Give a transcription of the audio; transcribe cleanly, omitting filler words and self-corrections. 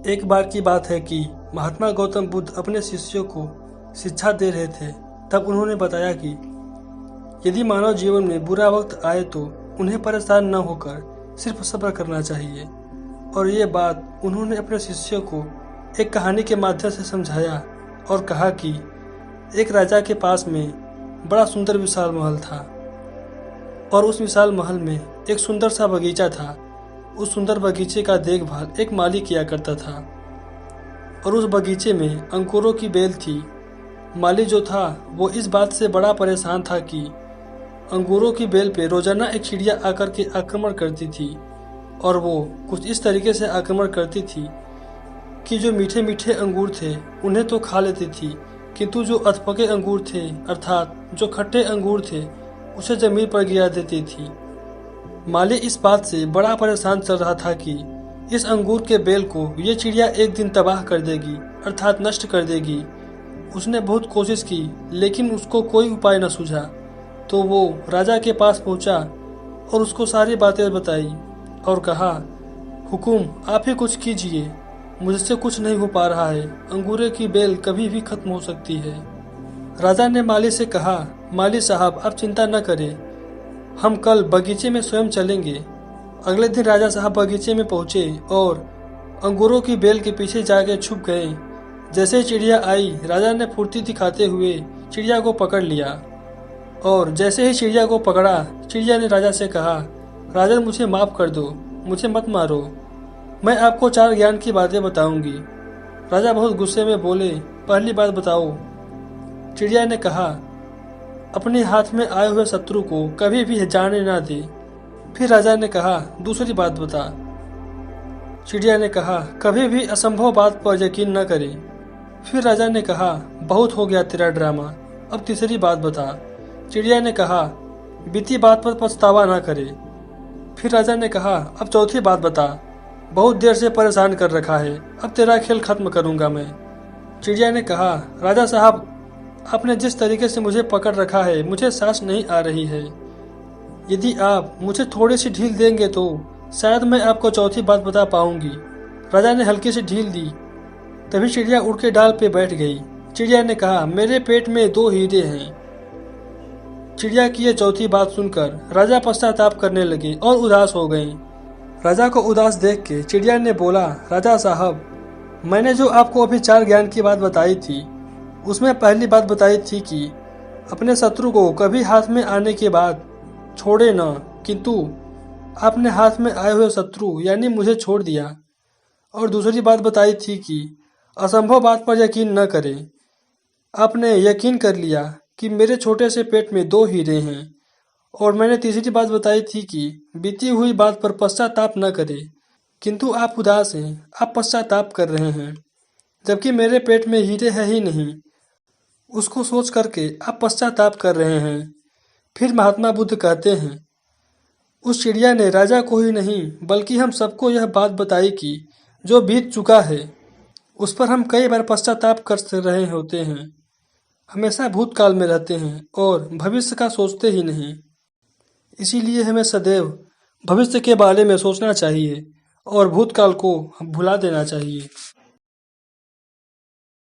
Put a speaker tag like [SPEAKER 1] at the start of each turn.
[SPEAKER 1] एक बार की बात है कि महात्मा गौतम बुद्ध अपने शिष्यों को शिक्षा दे रहे थे। तब उन्होंने बताया कि यदि मानव जीवन में बुरा वक्त आए तो उन्हें परेशान न होकर सिर्फ सब्र करना चाहिए। और ये बात उन्होंने अपने शिष्यों को एक कहानी के माध्यम से समझाया और कहा कि एक राजा के पास में बड़ा सुंदर विशाल महल था और उस विशाल महल में एक सुंदर सा बगीचा था। उस सुंदर बगीचे का देखभाल एक माली किया करता था और उस बगीचे में अंकुरों की बेल थी। माली जो था वो इस बात से बड़ा परेशान था कि अंगूरों की बेल पे रोजाना एक चिड़िया आकर के आक्रमण करती थी और वो कुछ इस तरीके से आक्रमण करती थी कि जो मीठे मीठे अंगूर थे उन्हें तो खा लेती थी, किंतु जो अधपके अंगूर थे अर्थात जो खट्टे अंगूर थे उसे जमीन पर गिरा देती थी। माली इस बात से बड़ा परेशान चल रहा था कि इस अंगूर के बेल को ये चिड़िया एक दिन तबाह कर देगी अर्थात नष्ट कर देगी। उसने बहुत कोशिश की लेकिन उसको कोई उपाय न सूझा। तो वो राजा के पास पहुंचा और उसको सारी बातें बताई और कहा, हुकुम आप ही कुछ कीजिए, मुझसे कुछ नहीं हो पा रहा है, अंगूरे की बेल कभी भी खत्म हो सकती है। राजा ने माली से कहा, माली साहब आप चिंता न करें, हम कल बगीचे में स्वयं चलेंगे। अगले दिन राजा साहब बगीचे में पहुंचे और अंगूरों की बेल के पीछे जाके छुप गए। जैसे ही चिड़िया आई राजा ने फुर्ती दिखाते हुए चिड़िया को पकड़ लिया और जैसे ही चिड़िया को पकड़ा चिड़िया ने राजा से कहा, राजन मुझे माफ़ कर दो, मुझे मत मारो, मैं आपको 4 ज्ञान की बातें बताऊंगी। राजा बहुत गुस्से में बोले, पहली बात बताओ। चिड़िया ने कहा, अपने हाथ में आए हुए शत्रु को कभी भी जाने ना दे। फिर राजा ने कहा, दूसरी बात बता। चिड़िया ने कहा, कभी भी असंभव बात पर यकीन न करे। फिर राजा ने कहा, बहुत हो गया तेरा ड्रामा, अब तीसरी बात बता। चिड़िया ने कहा, बीती बात पर पछतावा ना करे। फिर राजा ने कहा, अब चौथी बात बता, बहुत देर से परेशान कर रखा है, अब तेरा खेल खत्म करूंगा मैं। चिड़िया ने कहा, राजा साहब आपने जिस तरीके से मुझे पकड़ रखा है मुझे सांस नहीं आ रही है, यदि आप मुझे थोड़ी सी ढील देंगे तो शायद मैं आपको चौथी बात बता पाऊंगी। राजा ने हल्की सी ढील दी, तभी चिड़िया उड़ के डाल पे बैठ गई। चिड़िया ने कहा, मेरे पेट में 2 हीरे हैं। चिड़िया की यह चौथी बात सुनकर राजा पश्चाताप करने लगे और उदास हो गए। राजा को उदास देख के चिड़िया ने बोला, राजा साहब मैंने जो आपको अभी 4 ज्ञान की बात बताई थी उसमें पहली बात बताई थी कि अपने शत्रु को कभी हाथ में आने के बाद छोड़े न, किंतु आपने हाथ में आए हुए शत्रु यानी मुझे छोड़ दिया। और दूसरी बात बताई थी कि असंभव बात पर यकीन न करें। आपने यकीन कर लिया कि मेरे छोटे से पेट में 2 हीरे हैं। और मैंने तीसरी बात बताई थी कि बीती हुई बात पर पश्चाताप न करें, किंतु आप उदास हैं, आप पश्चाताप कर रहे हैं, जबकि मेरे पेट में हीरे है ही नहीं, उसको सोच करके आप पश्चाताप कर रहे हैं। फिर महात्मा बुद्ध कहते हैं, उस चिड़िया ने राजा को ही नहीं बल्कि हम सबको यह बात बताई कि जो बीत चुका है उस पर हम कई बार पश्चाताप कर रहे होते हैं, हमेशा भूतकाल में रहते हैं और भविष्य का सोचते ही नहीं। इसीलिए हमें सदैव भविष्य के बारे में सोचना चाहिए और भूतकाल को भुला देना चाहिए।